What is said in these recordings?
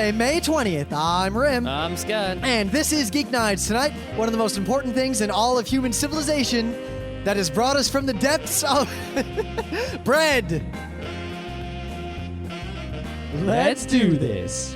Thursday, May 20th. I'm Rim. I'm Scott. And this is Geeknights. Tonight, one of the most important things in all of human civilization that has brought us from the depths of bread. Let's do this.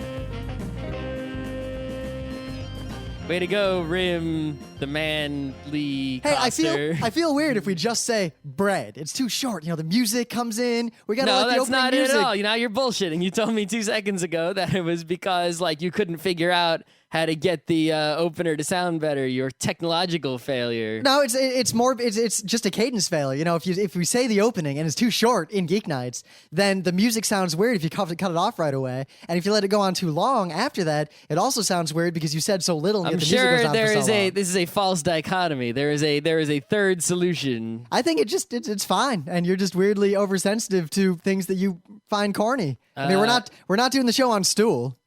Way to go, Rim, the manly Hey, Coster. I feel weird if we just say bread. It's too short. You know, the music comes in. We gotta let the that's opening not music. it at all. You know, you're bullshitting. You told me 2 seconds ago that it was because, like, you couldn't figure out how to get the opener to sound better. Your technological failure. No, it's just a cadence failure. You know, if we say the opening and it's too short in Geeknights, then the music sounds weird if you cut it off right away. And if you let it go on too long after that, it also sounds weird because you said so little. And I'm yet the music sure goes on for so long. this is a false dichotomy. There is a third solution. I think it's fine, and you're just weirdly oversensitive to things that you find corny. I mean, we're not doing the show on stool.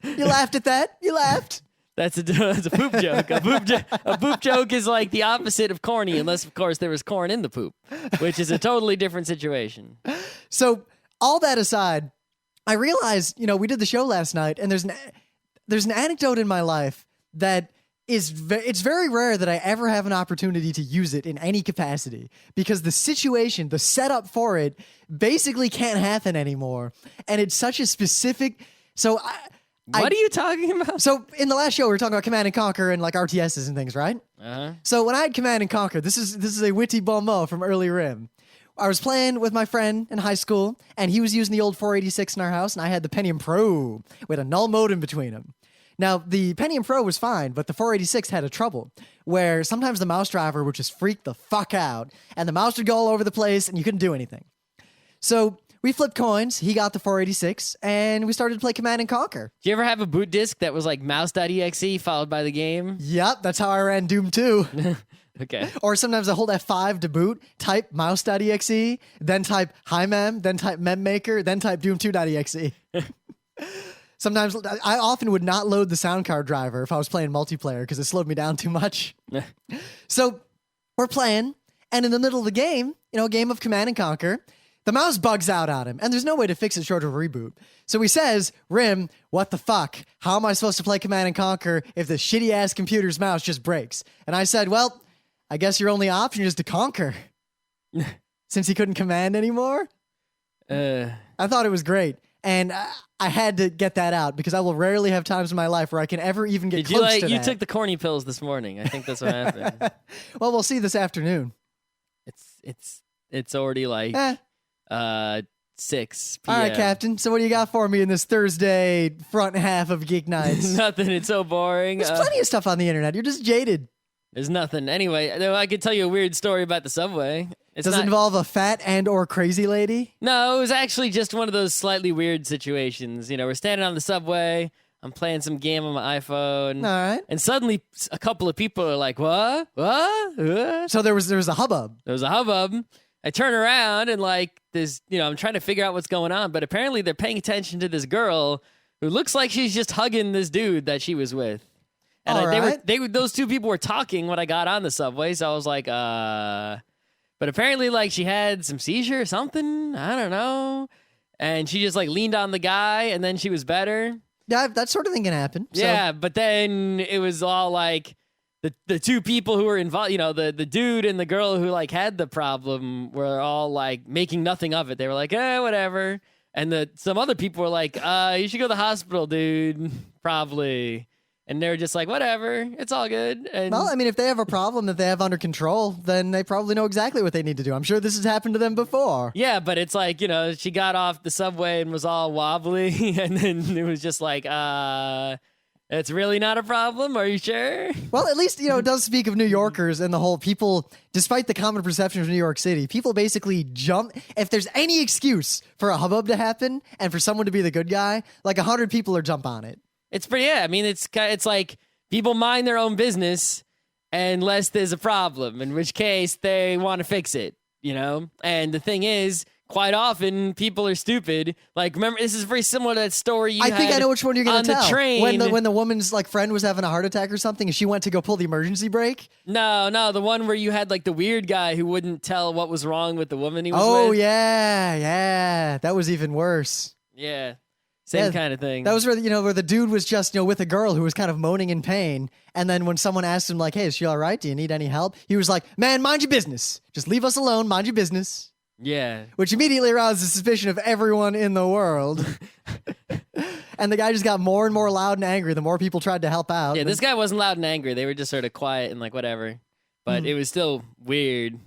You laughed at that? You laughed. That's a poop joke. A poop joke is like the opposite of corny, unless, of course, there was corn in the poop, which is a totally different situation. So, all that aside, I realized, you know, we did the show last night, and there's an anecdote in my life that it's very rare that I ever have an opportunity to use it in any capacity because the situation, the setup for it, basically can't happen anymore, and it's such a specific. So. What are you talking about? So in the last show, we were talking about Command and Conquer and like RTSs and things, right? Uh-huh. So when I had Command and Conquer, this is a witty bon mot from early Rim. I was playing with my friend in high school, and he was using the old 486 in our house, and I had the Pentium Pro with a null modem between them. Now, the Pentium Pro was fine, but the 486 had a trouble, where sometimes the mouse driver would just freak the fuck out, and the mouse would go all over the place, and you couldn't do anything. So we flipped coins, he got the 486, and we started to play Command and Conquer. Do you ever have a boot disk that was like mouse.exe followed by the game? Yep, that's how I ran Doom 2. Okay. Or sometimes I hold F5 to boot, type mouse.exe, then type HiMem, then type memmaker, then type doom2.exe. Sometimes I often would not load the sound card driver if I was playing multiplayer because it slowed me down too much. So we're playing, and in the middle of the game, you know, a game of Command and Conquer, the mouse bugs out on him, and there's no way to fix it short of a reboot. So he says, Rim, what the fuck? How am I supposed to play Command and Conquer if the shitty-ass computer's mouse just breaks? And I said, well, I guess your only option is to conquer. Since he couldn't command anymore? I thought it was great. And I had to get that out because I will rarely have times in my life where I can ever even get close to that. You took the corny pills this morning. I think that's what happened. Well, we'll see this afternoon. It's already like 6 p.m. All right, Captain. So what do you got for me in this Thursday front half of Geeknights? Nothing. It's so boring. There's plenty of stuff on the internet. You're just jaded. There's nothing. Anyway, I could tell you a weird story about the subway. Does it involve a fat and or crazy lady? No, it was actually just one of those slightly weird situations. You know, we're standing on the subway. I'm playing some game on my iPhone. All right. And suddenly a couple of people are like, what? So there was a hubbub. There was a hubbub. I turn around and like this, you know, I'm trying to figure out what's going on, but apparently they're paying attention to this girl who looks like she's just hugging this dude that she was with. And those two people were talking when I got on the subway, so I was like, but apparently like she had some seizure or something, I don't know. And she just like leaned on the guy and then she was better. Yeah, that sort of thing can happen. So. Yeah, but then it was all like the two people who were involved, you know, the dude and the girl who like had the problem were all like making nothing of it. They were like, whatever. And some other people were like, you should go to the hospital, dude, probably. And they're just like, whatever, it's all good. And well, I mean, if they have a problem that they have under control, then they probably know exactly what they need to do. I'm sure this has happened to them before. Yeah, but it's like, you know, she got off the subway and was all wobbly. And then it was just like, it's really not a problem. Are you sure? Well, at least, you know, it does speak of New Yorkers and the whole people, despite the common perception of New York City, people basically jump. If there's any excuse for a hubbub to happen and for someone to be the good guy, like 100 people are jump on it. It's pretty, yeah. I mean, it's like people mind their own business unless there's a problem, in which case they want to fix it, you know? And the thing is, quite often people are stupid. Like, remember, this is very similar to that story you had. I think I know which one you're going to tell. On the train. When the woman's like friend was having a heart attack or something and she went to go pull the emergency brake? No, the one where you had like the weird guy who wouldn't tell what was wrong with the woman he was with. Oh, yeah. That was even worse. Yeah. Same kind of thing. That was where the dude was just, with a girl who was kind of moaning in pain. And then when someone asked him like, hey, is she all right? Do you need any help? He was like, man, mind your business. Just leave us alone. Mind your business. Yeah. Which immediately aroused the suspicion of everyone in the world. And the guy just got more and more loud and angry the more people tried to help out. Yeah, this guy wasn't loud and angry. They were just sort of quiet and like whatever. But it was still weird.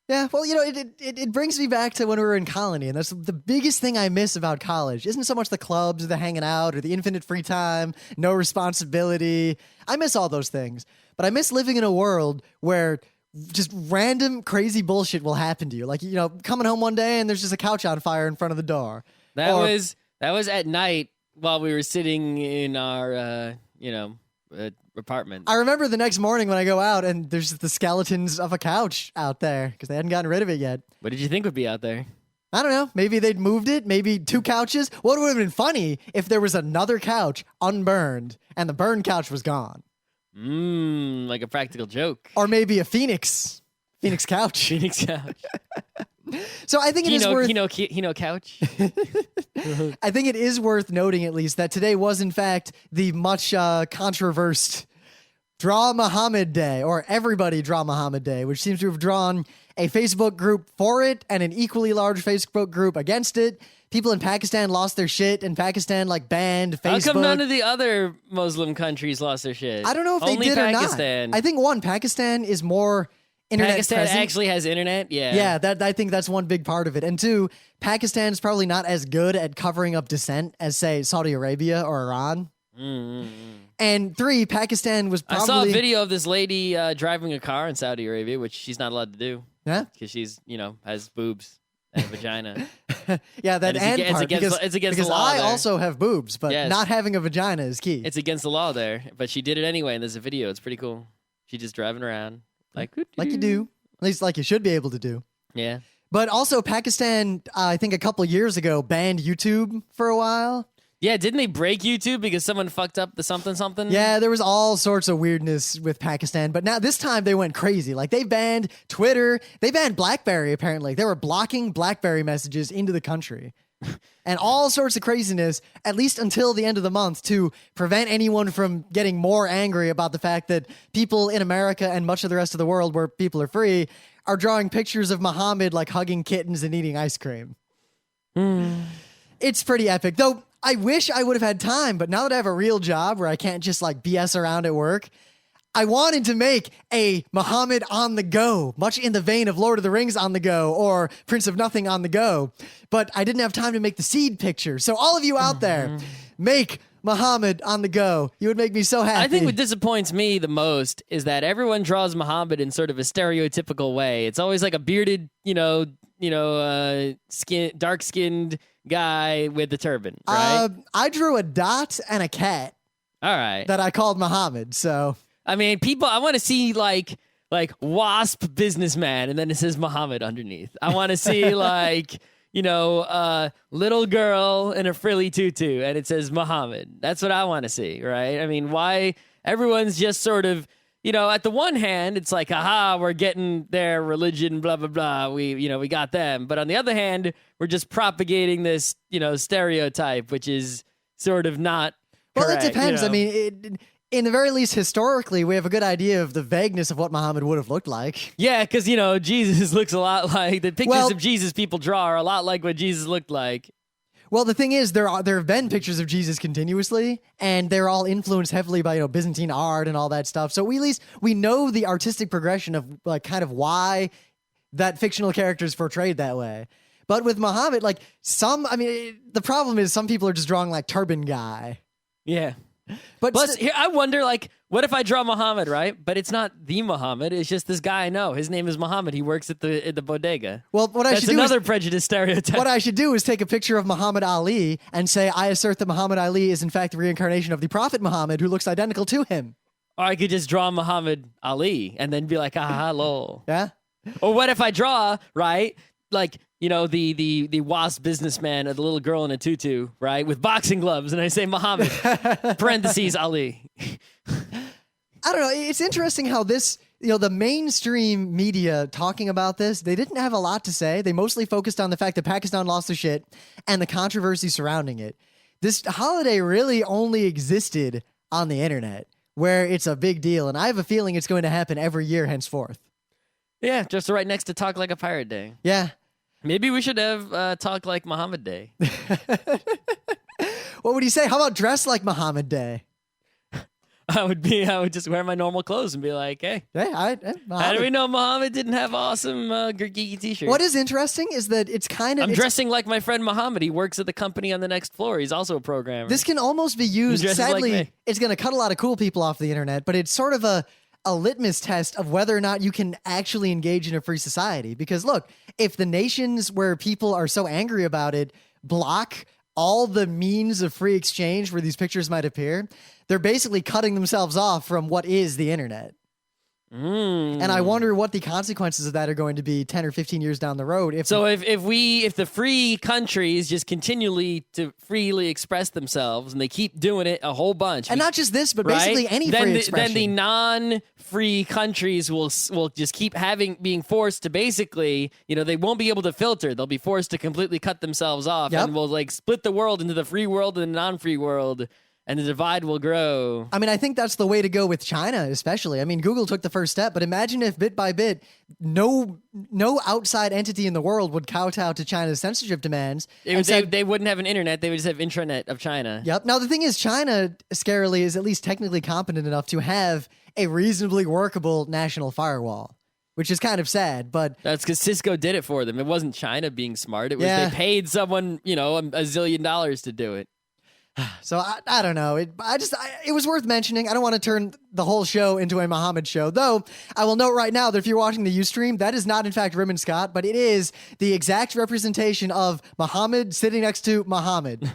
Yeah, well, it brings me back to when we were in Colony, and that's the biggest thing I miss about college. Isn't so much the clubs or the hanging out or the infinite free time, no responsibility. I miss all those things. But I miss living in a world where just random crazy bullshit will happen to you. Like, coming home one day and there's just a couch on fire in front of the door. That was at night while we were sitting in our, apartment. I remember the next morning when I go out and there's just the skeletons of a couch out there because they hadn't gotten rid of it yet. What did you think would be out there? I don't know. Maybe they'd moved it. Maybe 2 couches. What would have been funny if there was another couch unburned and the burned couch was gone? Like a practical joke. Or maybe a Phoenix couch. Phoenix couch. So I think it is worth... couch. I think it is worth noting, at least, that today was, in fact, the much controversed Draw Muhammad Day, or Everybody Draw Muhammad Day, which seems to have drawn a Facebook group for it and an equally large Facebook group against it. People in Pakistan lost their shit, and Pakistan, banned Facebook. How come none of the other Muslim countries lost their shit? I don't know if Only they did Pakistan. or not. I think, Pakistan is more... Pakistan present. actually has internet? Yeah. Yeah, I think that's one big part of it. And 2, Pakistan's probably not as good at covering up dissent as, say, Saudi Arabia or Iran. And 3, Pakistan was probably... I saw a video of this lady driving a car in Saudi Arabia, which she's not allowed to do. Yeah? Because she's, has boobs and a vagina. Yeah, that it's against the law I there. also have boobs, but Yes. not having a vagina is key. It's against the law there, but she did it anyway, and there's a video. It's pretty cool. She's just driving around. Like you do. At least like you should be able to do. Yeah. But also Pakistan, I think a couple years ago, banned YouTube for a while. Yeah, didn't they break YouTube because someone fucked up the something? Yeah, there was all sorts of weirdness with Pakistan. But now this time they went crazy. Like they banned Twitter. They banned BlackBerry, apparently. They were blocking BlackBerry messages into the country. And all sorts of craziness, at least until the end of the month, to prevent anyone from getting more angry about the fact that people in America and much of the rest of the world where people are free are drawing pictures of Muhammad hugging kittens and eating ice cream. It's pretty epic. Though I wish I would have had time, but now that I have a real job where I can't just BS around at work, I wanted to make a Muhammad on the go, much in the vein of Lord of the Rings on the go or Prince of Nothing on the go. But I didn't have time to make the seed picture. So all of you out there, make Muhammad on the go. You would make me so happy. I think what disappoints me the most is that everyone draws Muhammad in sort of a stereotypical way. It's always like a bearded, dark-skinned guy with a turban, right? I drew a dot and a cat. All right. That I called Muhammad, so... I mean, I want to see like WASP businessman, and then it says Muhammad underneath. I want to see little girl in a frilly tutu, and it says Muhammad. That's what I want to see, right? I mean, why everyone's just sort of, at the one hand, it's like, aha, we're getting their religion, blah, blah, blah. We got them. But on the other hand, we're just propagating this, stereotype, which is sort of not Well, correct, it depends. I mean, in the very least, historically, we have a good idea of the vagueness of what Muhammad would have looked like. Yeah, because, Jesus looks a lot like... The pictures of Jesus people draw are a lot like what Jesus looked like. Well, the thing is, there have been pictures of Jesus continuously, and they're all influenced heavily by, Byzantine art and all that stuff. So at least we know the artistic progression of, kind of why that fictional character is portrayed that way. But with Muhammad, the problem is some people are just drawing, turban guy. Yeah. But plus, here, I wonder, what if I draw Muhammad, right? But it's not the Muhammad. It's just this guy I know. His name is Muhammad. He works at the bodega. Well, That's another prejudice stereotype. What I should do is take a picture of Muhammad Ali and say, I assert that Muhammad Ali is in fact the reincarnation of the Prophet Muhammad, who looks identical to him. Or I could just draw Muhammad Ali and then be like, lol. Yeah? Or what if I draw, right, the WASP businessman or the little girl in a tutu, right, with boxing gloves, and I say Muhammad, parentheses, Ali. I don't know. It's interesting how this, the mainstream media talking about this, they didn't have a lot to say. They mostly focused on the fact that Pakistan lost their shit and the controversy surrounding it. this holiday really only existed on the internet, where it's a big deal. And I have a feeling it's going to happen every year henceforth. Yeah, just right next to Talk Like a Pirate Day. Yeah. Maybe we should have Talk Like Muhammad Day. What would you say? How about Dress Like Muhammad Day? I would just wear my normal clothes and be like, hey, how do we know Muhammad didn't have awesome geeky t-shirts? What is interesting is that it's kind of... I'm dressing like my friend Muhammad. He works at the company on the next floor. He's also a programmer. This can almost be used... Sadly, like it's going to cut a lot of cool people off the internet, but it's sort of a litmus test of whether or not you can actually engage in a free society. Because look, if the nations where people are so angry about it block all the means of free exchange where these pictures might appear, they're basically cutting themselves off from what is the internet. And I wonder what the consequences of that are going to be 10 or 15 years down the road. If the free countries just continually to freely express themselves and they keep doing it a whole bunch, and not just this, but right? basically any free expression, then the non-free countries will just keep being forced to basically, they won't be able to filter. They'll be forced to completely cut themselves off, and we'll like split the world into the free world and the non-free world. And the divide will grow. I mean, I think that's the way to go with China, especially. I mean, Google took the first step, but imagine if bit by bit, no outside entity in the world would kowtow to China's censorship demands. They wouldn't have an internet. They would just have intranet of China. Yep. Now, the thing is, China, scarily, is at least technically competent enough to have a reasonably workable national firewall, which is kind of sad, but... That's because Cisco did it for them. It wasn't China being smart. It was they paid someone, a zillion dollars to do it. So I don't know. It was worth mentioning. I don't want to turn the whole show into a Muhammad show, though I will note right now that if you're watching the Ustream, that is not in fact Rimmon Scott, but it is the exact representation of Muhammad sitting next to Muhammad,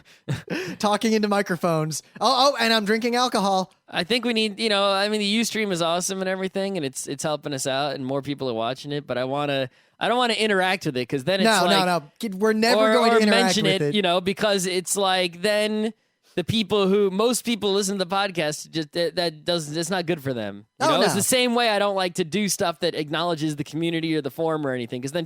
talking into microphones. Oh, and I'm drinking alcohol. I think we need, the Ustream is awesome and everything, and it's helping us out, and more people are watching it. But I don't want to interact with it because then it's no. We're never going to interact mention with it. Because it's like then the people most people listen to the podcast, it's not good for them. It's the same way I don't like to do stuff that acknowledges the community or the forum or anything, because then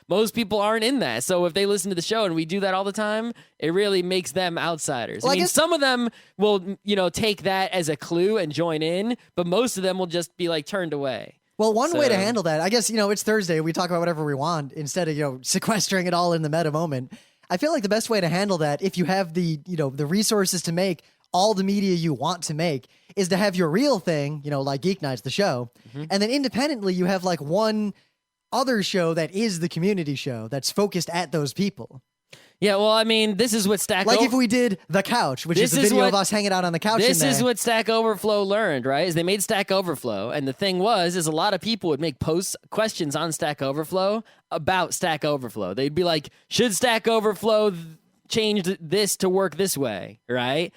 most people aren't in that. So if they listen to the show and we do that all the time, it really makes them outsiders. Well, I mean, some of them will, take that as a clue and join in, but most of them will just be like turned away. Well, one way to handle that, I guess, it's Thursday. We talk about whatever we want instead of, sequestering it all in the meta moment. I feel like the best way to handle that, if you have the resources to make all the media you want to make, is to have your real thing, like Geeknights, the show. Mm-hmm. And then independently, you have like one other show that is the community show that's focused at those people. Yeah, well, this is what Stack if we did The Couch, which is a video of us hanging out on the couch. This is what Stack Overflow learned, right? Is they made Stack Overflow, and the thing is a lot of people would make questions on Stack Overflow about Stack Overflow. They'd be like, should Stack Overflow change this to work this way, right?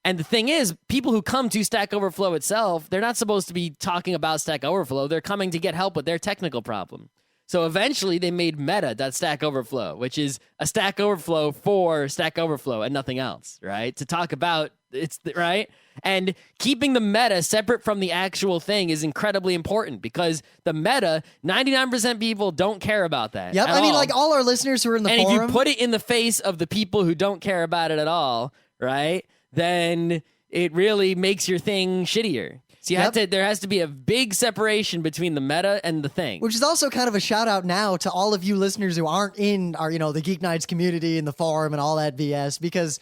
And the thing is, people who come to Stack Overflow itself, they're not supposed to be talking about Stack Overflow. They're coming to get help with their technical problem. So eventually they made Meta.Stack Overflow, which is a Stack Overflow for Stack Overflow and nothing else, right? To talk about right? And keeping the meta separate from the actual thing is incredibly important because the meta, 99% people don't care about that. Yep. Like all our listeners who are in the forum. And if you put it in the face of the people who don't care about it at all, right? Then it really makes your thing shittier. So there has to be a big separation between the meta and the thing. Which is also kind of a shout out now to all of you listeners who aren't in our, the Geeknights community and the forum and all that BS, because,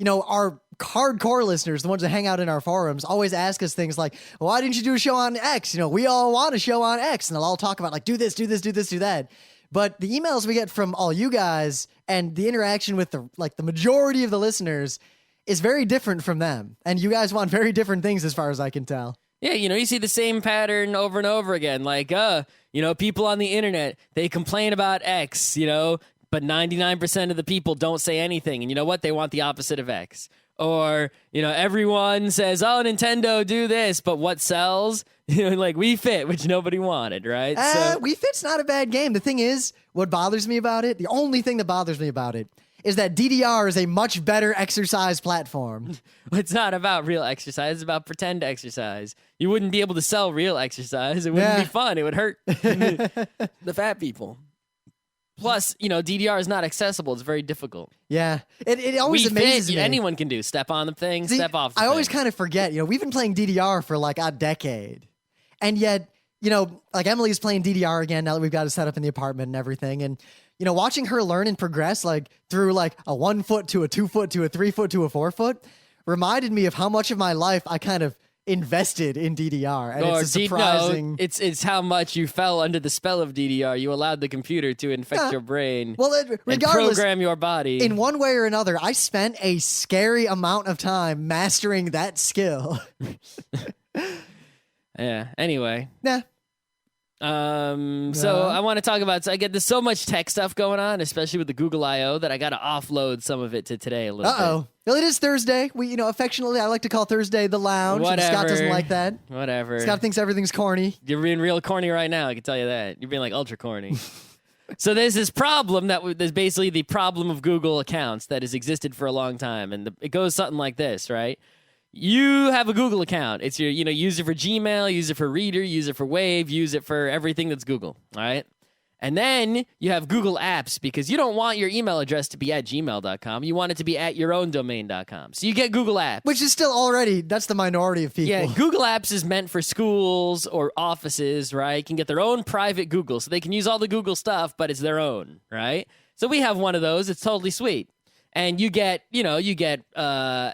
our hardcore listeners, the ones that hang out in our forums, always ask us things like, why didn't you do a show on X? We all want a show on X. And they'll all talk about like, do this, do that. But the emails we get from all you guys and the interaction with the majority of the listeners is very different from them. And you guys want very different things as far as I can tell. Yeah, you see the same pattern over and over again. Like, people on the internet, they complain about X, but 99% of the people don't say anything. And you know what? They want the opposite of X. Or, everyone says, oh, Nintendo, do this. But what sells? Like Wii Fit, which nobody wanted, right? Wii Fit's not a bad game. The thing is, what bothers me about it, the only thing that bothers me about it, is that DDR is a much better exercise platform. It's not about real exercise. It's about pretend exercise. You wouldn't be able to sell real exercise. It wouldn't be fun. It would hurt the fat people. Plus, DDR is not accessible. It's very difficult. Yeah. It always amazes me. Anyone can do. Step on the thing, step off the thing. I always kind of forget, we've been playing DDR for like a decade. And yet, like Emily's playing DDR again now that we've got it set up in the apartment and everything. And, watching her learn and progress like through like a 1 foot to a 2 foot to a 3 foot to a 4 foot reminded me of how much of my life I kind of invested in DDR, and it's a surprising. It's how much you fell under the spell of DDR. You allowed the computer to infect your brain. Well, regardless, and program your body in one way or another. I spent a scary amount of time mastering that skill. Yeah. Anyway. Nah. So I want to talk about. So I get there's so much tech stuff going on, especially with the Google I/O, that I got to offload some of it to today a little bit. Well, it is Thursday. We, affectionately, I like to call Thursday the lounge. Whatever. Scott doesn't like that. Whatever. Scott thinks everything's corny. You're being real corny right now. I can tell you that. You're being like ultra corny. So there's this problem there's basically the problem of Google accounts that has existed for a long time, and it goes something like this, right? You have a Google account. It's your, use it for Gmail, use it for Reader, use it for Wave, use it for everything that's Google, all right? And then you have Google Apps because you don't want your email address to be at gmail.com. You want it to be at your own domain.com. So you get Google Apps. Which is still already, that's the minority of people. Yeah, Google Apps is meant for schools or offices, right? Can get their own private Google. So they can use all the Google stuff, but it's their own, right? So we have one of those. It's totally sweet. And you get mail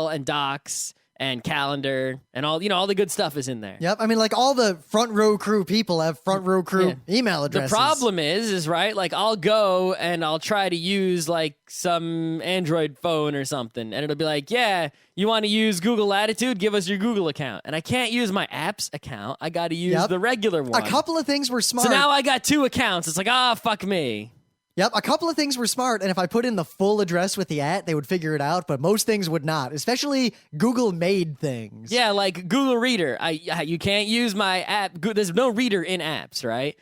and docs and calendar and all the good stuff is in there. Yep. I mean, like all the front row crew people have front row crew email addresses. The problem is right, like I'll go and I'll try to use like some Android phone or something, and it'll be like, yeah, you want to use Google Latitude? Give us your Google account. And I can't use my apps account. I got to use the regular one. A couple of things were smart. So now I got two accounts. It's like, fuck me. Yep, a couple of things were smart, and if I put in the full address with the @ they would figure it out, but most things would not, especially Google-made things. Yeah, like Google Reader. You can't use my app. There's no Reader in apps, right?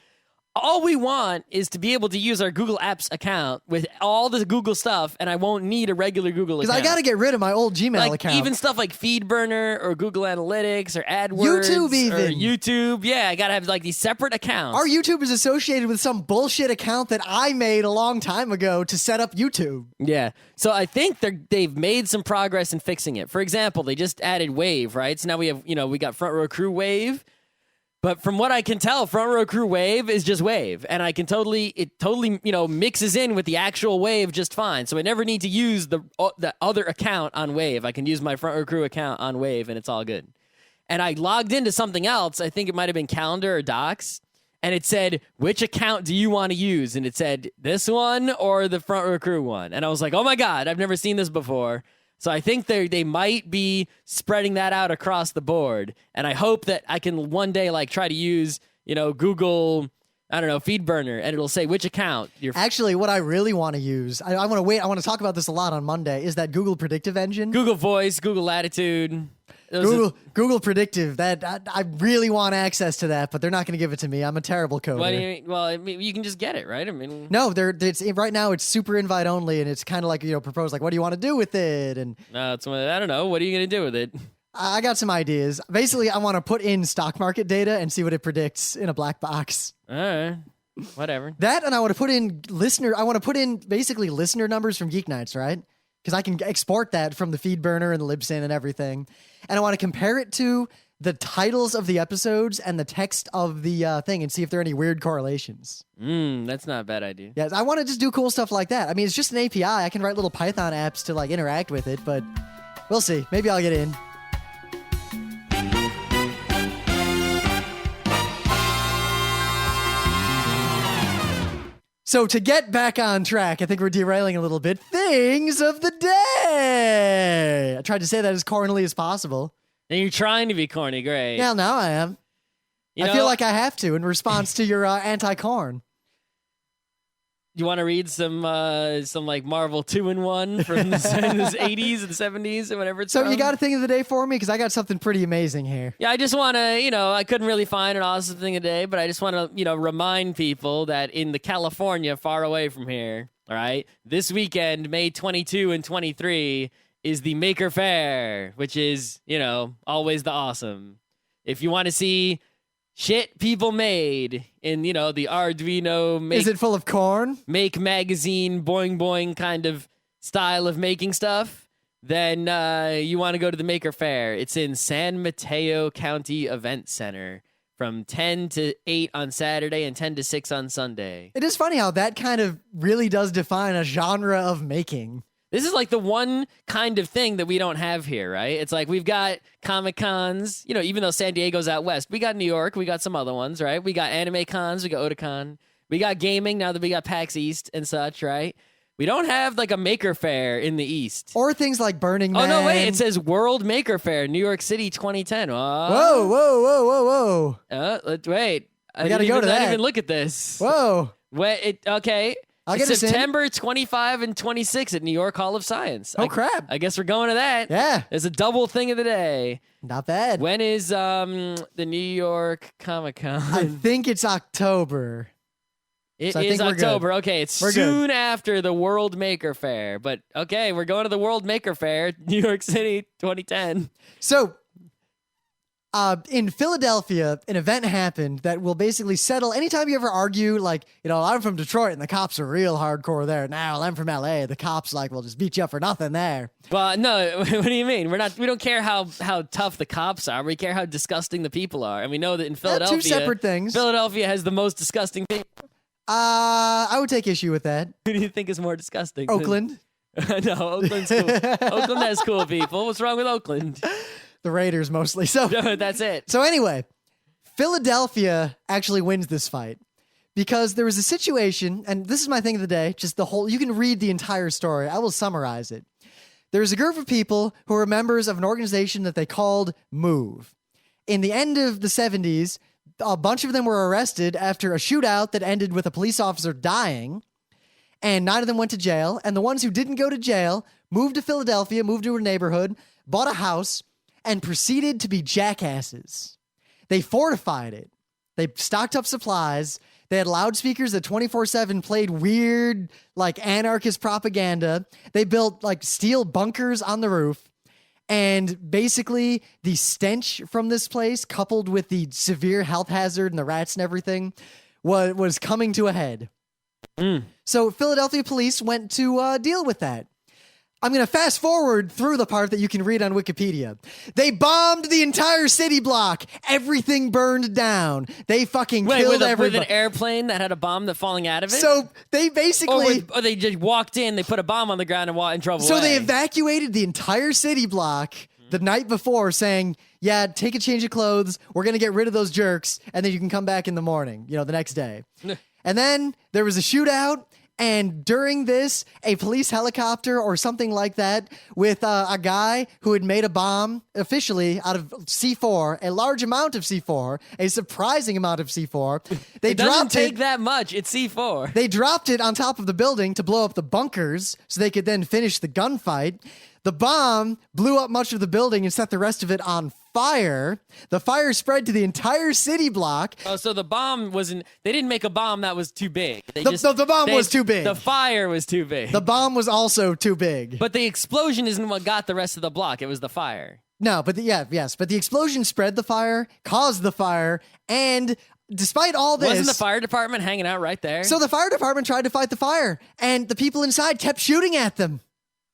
All we want is to be able to use our Google Apps account with all the Google stuff, and I won't need a regular Google account. Because I got to get rid of my old Gmail account. Even stuff like FeedBurner or Google Analytics or AdWords. YouTube even. Or YouTube. Yeah, I got to have like these separate accounts. Our YouTube is associated with some bullshit account that I made a long time ago to set up YouTube. Yeah. So I think they've made some progress in fixing it. For example, they just added Wave, right? So now we have, we got Front Row Crew Wave. But from what I can tell, Front Row Crew Wave is just Wave, and it totally mixes in with the actual Wave just fine. So I never need to use the other account on Wave. I can use my Front Row Crew account on Wave, and it's all good. And I logged into something else. I think it might have been Calendar or Docs, and it said, which account do you want to use? And it said this one or the Front Row Crew one. And I was like, oh my God, I've never seen this before. So I think they might be spreading that out across the board, and I hope that I can one day like try to use Google, I don't know, FeedBurner, and it'll say which account you're. Actually, what I really want to use, I want to wait. I want to talk about this a lot on Monday. Is that Google Predictive Engine? Google Voice, Google Latitude. Google Predictive. That I really want access to that, but they're not going to give it to me. I'm a terrible coder. You can just get it, right? I mean, no, right now it's super invite only, and it's kind of like propose like, what do you want to do with it? And I don't know. What are you going to do with it? I got some ideas. Basically, I want to put in stock market data and see what it predicts in a black box. All right. Whatever. That, and I want to put in basically listener numbers from Geeknights, right? Because I can export that from the FeedBurner and the Libsyn and everything. And I want to compare it to the titles of the episodes and the text of the thing and see if there are any weird correlations. That's not a bad idea. Yeah, I want to just do cool stuff like that. I mean, it's just an API. I can write little Python apps to like interact with it, but we'll see. Maybe I'll get in. So to get back on track, I think we're derailing a little bit. Things of the day. I tried to say that as cornily as possible. And you're trying to be corny, great. Yeah, now I am. I feel like I have to in response to your anti-corn. You want to read some like Marvel 2-in-1 from the 80s and 70s or whatever it's So from? You got a thing of the day for me? Because I got something pretty amazing here. Yeah, I just want to, I couldn't really find an awesome thing of the day, but I just want to, remind people that in the California far away from here, all right, this weekend, May 22 and 23, is the Maker Faire, which is, always the awesome. If you want to see shit people made in, the Arduino Is it full of corn? make magazine boing boing kind of style of making stuff, then you want to go to the Maker Faire. It's in San Mateo County Event Center from 10 to 8 on Saturday and 10 to 6 on Sunday. It is funny how that kind of really does define a genre of making. This is like the one kind of thing that we don't have here, right? It's like we've got Comic-Cons, even though San Diego's out west. We got New York, we got some other ones, right? We got anime cons, we got Otakon. We got gaming now that we got PAX East and such, right? We don't have like a Maker Faire in the East. Or things like Burning Man. Oh, no, wait. It says World Maker Faire, New York City 2010. Whoa, whoa, whoa, whoa, whoa. Wait. We got to go to that. I didn't even look at this. Whoa. Okay. I'll get September 25 and 26 at New York Hall of Science. Oh, crap. I guess we're going to that. Yeah. It's a double thing of the day. Not bad. When is the New York Comic-Con? I think it's October. It So I is think we're good. October. Okay, it's We're soon good. after the World Maker Faire. But okay, we're going to the World Maker Faire, New York City 2010. So, in Philadelphia, an event happened that will basically settle anytime you ever argue, like, I'm from Detroit and the cops are real hardcore there. Now I'm from LA. The cops will just beat you up for nothing there. Well, no, what do you mean? We don't care how tough the cops are. We care how disgusting the people are. And we know that in Philadelphia, Two separate things. Philadelphia has the most disgusting people. I would take issue with that. Who do you think is more disgusting? Oakland. No, Oakland's cool. Oakland has cool people. What's wrong with Oakland? The Raiders mostly. So That's it. So anyway, Philadelphia actually wins this fight because there was a situation, and this is my thing of the day, just you can read the entire story. I will summarize it. There was a group of people who were members of an organization that they called MOVE. In the end of the 70s, a bunch of them were arrested after a shootout that ended with a police officer dying, and 9 of them went to jail. And the ones who didn't go to jail moved to Philadelphia, moved to a neighborhood, bought a house, and proceeded to be jackasses. They fortified it. They stocked up supplies. They had loudspeakers that 24/7 played weird, anarchist propaganda. They built, steel bunkers on the roof. And basically, the stench from this place, coupled with the severe health hazard and the rats and everything, was coming to a head. So Philadelphia police went to deal with that. I'm going to fast forward through the part that you can read on Wikipedia. They bombed the entire city block. Everything burned down. They fucking killed everybody. With an airplane that had a bomb that falling out of it? So they basically... Or they just walked in, they put a bomb on the ground and drove away. So they evacuated the entire city block the night before saying, yeah, take a change of clothes. We're going to get rid of those jerks. And then you can come back in the morning, the next day. And then there was a shootout. And during this, a police helicopter or something like that with a guy who had made a bomb officially out of C4, a large amount of C4, a surprising amount of C4. It doesn't take that much. It's C4. They dropped it on top of the building to blow up the bunkers so they could then finish the gunfight. The bomb blew up much of the building and set the rest of it on fire. The fire spread to the entire city block. Oh, so the bomb wasn't... They didn't make a bomb that was too big. The bomb was too big. The fire was too big. The bomb was also too big. But the explosion isn't what got the rest of the block. It was the fire. No, but but the explosion spread the fire, caused the fire, and despite all this... Wasn't the fire department hanging out right there? So the fire department tried to fight the fire, and the people inside kept shooting at them.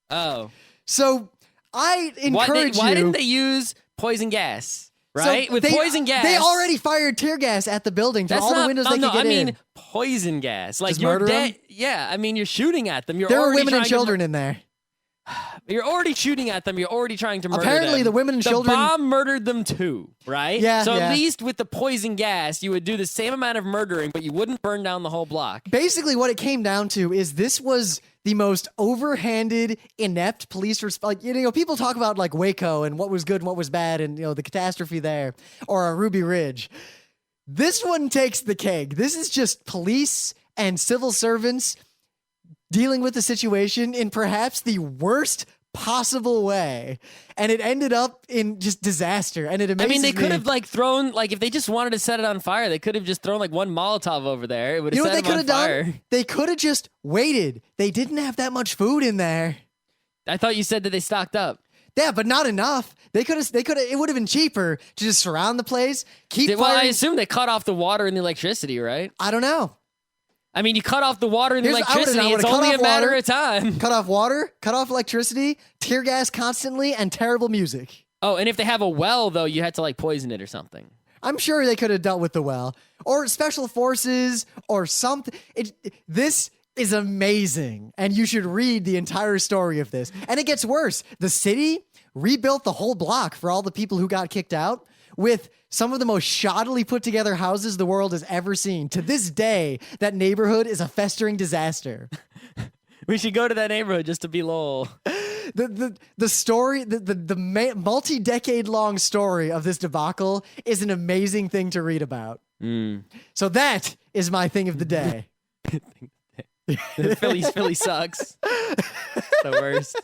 Oh. So I encourage Why didn't they use poison gas? Right? So With poison gas. They already fired tear gas at the building through all the windows they could get in. I mean poison gas. Like Just you're murder dead. them? Yeah, I mean you're shooting at them. There were women and children in there. You're already shooting at them. You're already trying to murder them. Apparently the women and children... The bomb murdered them too, right? Yeah, So at least with the poison gas, you would do the same amount of murdering, but you wouldn't burn down the whole block. Basically what it came down to is this was the most overhanded, inept police response. People talk about Waco and what was good and what was bad and, the catastrophe there, or Ruby Ridge. This one takes the cake. This is just police and civil servants dealing with the situation in perhaps the worst possible way. And it ended up in just disaster. And it amazes me. They could have thrown, if they just wanted to set it on fire, they could have just thrown one Molotov over there. It would have set them on fire. Done? They could have just waited. They didn't have that much food in there. I thought you said that they stocked up. Yeah, but not enough. They could have. It would have been cheaper to just surround the place, keep Well, I firing. assume they cut off the water and the electricity, right? I don't know. I mean, you cut off the water and the I would've electricity. It's cut only off a matter water, of time. Cut off water, cut off electricity, tear gas constantly, and terrible music. Oh, and if they have a well, though, you had to like poison it or something. I'm sure they could have dealt with the well or special forces or something. This is amazing, and you should read the entire story of this. And it gets worse. The city rebuilt the whole block for all the people who got kicked out with some of the most shoddily put together houses the world has ever seen. To this day, that neighborhood is a festering disaster. We should go to that neighborhood just to be lol. The story, the multi-decade long story of this debacle is an amazing thing to read about. So that is my thing of the day. Philly sucks. The worst.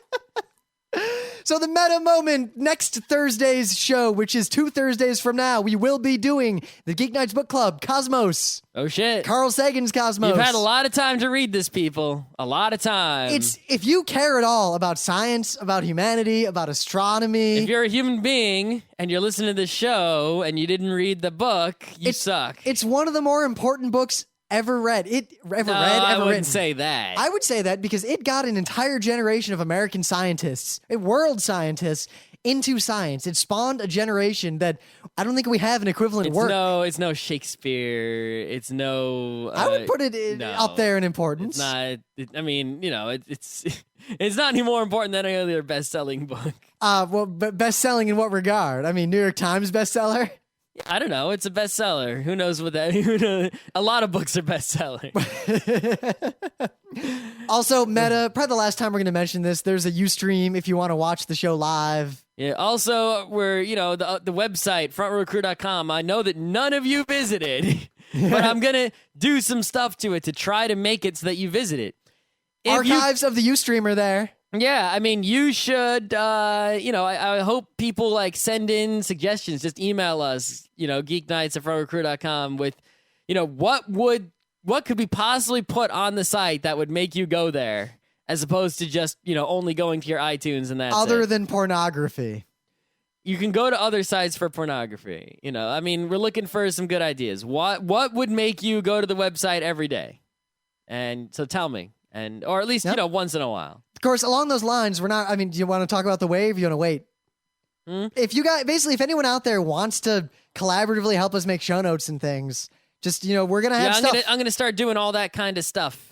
So the meta moment, next Thursday's show, which is 2 Thursdays from now, we will be doing the Geeknights Book Club, Cosmos. Oh, shit. Carl Sagan's Cosmos. You've had a lot of time to read this, people. A lot of time. If you care at all about science, about humanity, about astronomy. If you're a human being and you're listening to this show and you didn't read the book, you suck. It's one of the more important books ever read. I wouldn't say that. I would say that because it got an entire generation of American scientists, world scientists, into science. It spawned a generation that I don't think we have an equivalent work. It's no Shakespeare. It's no. I would put it up there in importance. It's not. I mean, it's it's not any more important than any other best-selling book. Well, best-selling in what regard? I mean, New York Times bestseller. I don't know. It's a bestseller. Who knows what that? A lot of books are bestsellers. Also, meta. Probably the last time we're going to mention this. There's a Ustream if you want to watch the show live. Yeah. Also, we're the website frontrowcrew.com. I know that none of you visited, but I'm gonna do some stuff to it to try to make it so that you visit it. Archives of the Ustream are there. Yeah, I mean, you should, I hope people, send in suggestions. Just email us, geeknights@frontrecruit.com with, what could we possibly put on the site that would make you go there, as opposed to just, only going to your iTunes and that's Other it. than pornography. You can go to other sites for pornography. I mean, we're looking for some good ideas. What would make you go to the website every day? And so tell me. Or at least, once in a while. Of course, along those lines, do you want to talk about the wave? You want to wait? If you guys, basically, if anyone out there wants to collaboratively help us make show notes and things, just, we're going to have stuff. I'm going to start doing all that kind of stuff.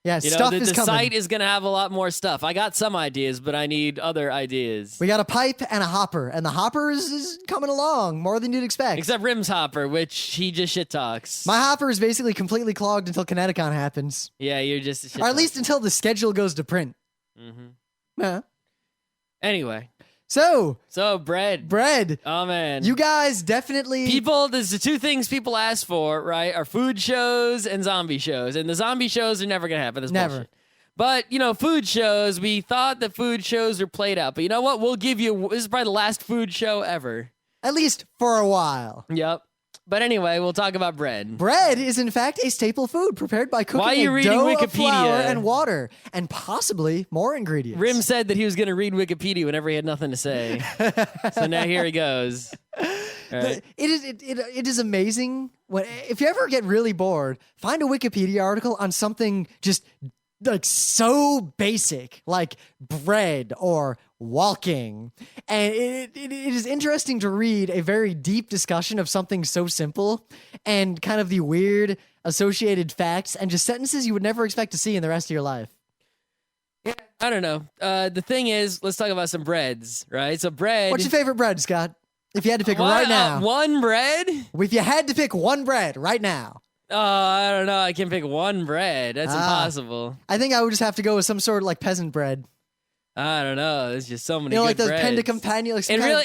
Yeah, stuff is the coming. site is going to have a lot more stuff. I got some ideas, but I need other ideas. We got a pipe and a hopper, and the hopper is coming along more than you'd expect. Except Rim's hopper, which he just shit talks. My hopper is basically completely clogged until Kineticon happens. Yeah, you're just a shit Or at least until the schedule goes to print. Mm-hmm. Yeah. Anyway. So bread. Oh, man. You guys definitely... There's the two things people ask for, right, are food shows and zombie shows. And the zombie shows are never going to happen. That's never. Bullshit. But, food shows, we thought the food shows were played out. But you know what? We'll give you... This is probably the last food show ever. At least for a while. Yep. But anyway, we'll talk about bread. Bread is, in fact, a staple food prepared by cooking Why are you reading dough Wikipedia? Of flour and water, and possibly more ingredients. Rim said that he was going to read Wikipedia whenever he had nothing to say. So now here he goes. All right. It is amazing. If you ever get really bored, find a Wikipedia article on something just so basic, like bread or walking. And it is interesting to read a very deep discussion of something so simple and kind of the weird associated facts and just sentences you would never expect to see in the rest of your life. Yeah, I don't know. The thing is, let's talk about some breads, right? So bread. What's your favorite bread, Scott? If you had to pick right now. One bread? If you had to pick one bread right now. Oh, I don't know. I can pick one bread. That's impossible. I think I would just have to go with some sort of peasant bread. I don't know. There's just so many good like those breads. Penda Compagnia.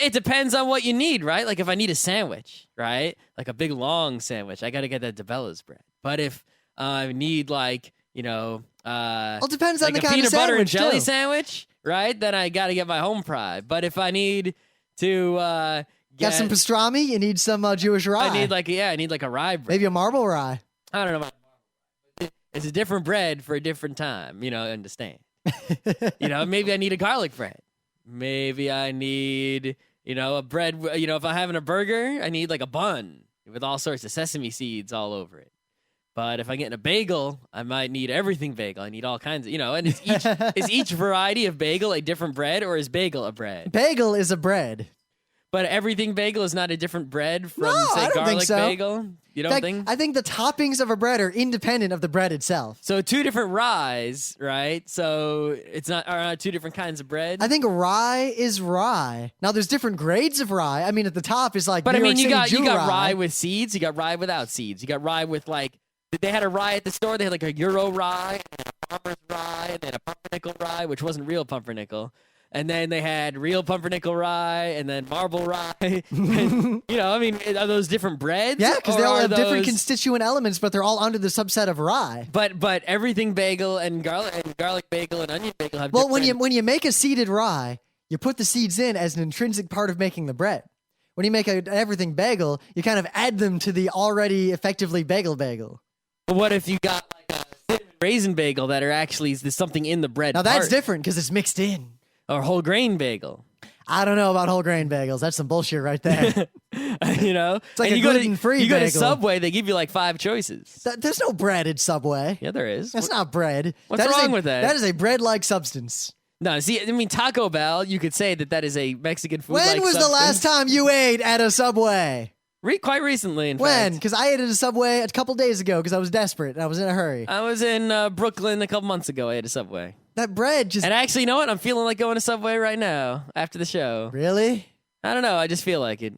It depends on what you need, right? Like if I need a sandwich, right? Like a big long sandwich, I got to get that DeBella's bread. But if I need well, it depends on the kind peanut of butter and sandwich, jelly too. sandwich, right? Then I got to get my home fry. But if I need to got some pastrami, you need some Jewish rye. I need like a rye bread. Maybe a marble rye. I don't know. It's a different bread for a different time, understand. Maybe I need a garlic bread. maybe I need, a bread. If I'm having a burger, I need like a bun with all sorts of sesame seeds all over it. But if I get in a bagel, I might need everything bagel. I need all kinds of, and is each variety of bagel a different bread, or is bagel a bread? Bagel is a bread. But everything bagel is not a different bread from, No, I say, don't garlic think so. bagel? You don't In fact, think? I think the toppings of a bread are independent of the bread itself. So 2 different ryes, right? So it's not 2 different kinds of bread? I think rye is rye. Now, there's different grades of rye. I mean, at the top is like But New I mean, York you got City Jew rye with seeds, you got rye without seeds. You got rye with they had a rye at the store. They had like a Euro rye, and a farmer's rye, and then a pumpernickel rye, which wasn't real pumpernickel. And then they had real pumpernickel rye, and then marble rye. And, are those different breads? Yeah, because they Or all are have different those- constituent elements, but they're all under the subset of rye. But everything bagel and garlic bagel and onion bagel have Well, different... when you make a seeded rye, you put the seeds in as an intrinsic part of making the bread. When you make an everything bagel, you kind of add them to the already effectively bagel. But what if you got like a cinnamon raisin bagel that are actually there's something in the bread? Now that's part? different because it's mixed in. Or whole grain bagel. I don't know about whole grain bagels. That's some bullshit right there. It's like and a gluten-free You go to bagel. Subway, they give you like 5 choices. There's no bread at Subway. Yeah, there is. That's not bread. What's That is wrong with that? That is a bread-like substance. No, see, I mean, Taco Bell, you could say that is a Mexican food. When was the last time you ate at a Subway? Quite recently, in When? fact. Because I ate at a Subway a couple days ago because I was desperate and I was in a hurry. I was in Brooklyn a couple months ago. I ate a Subway. That bread just... And actually, you know what? I'm feeling like going to Subway right now after the show. Really? I don't know. I just feel like it.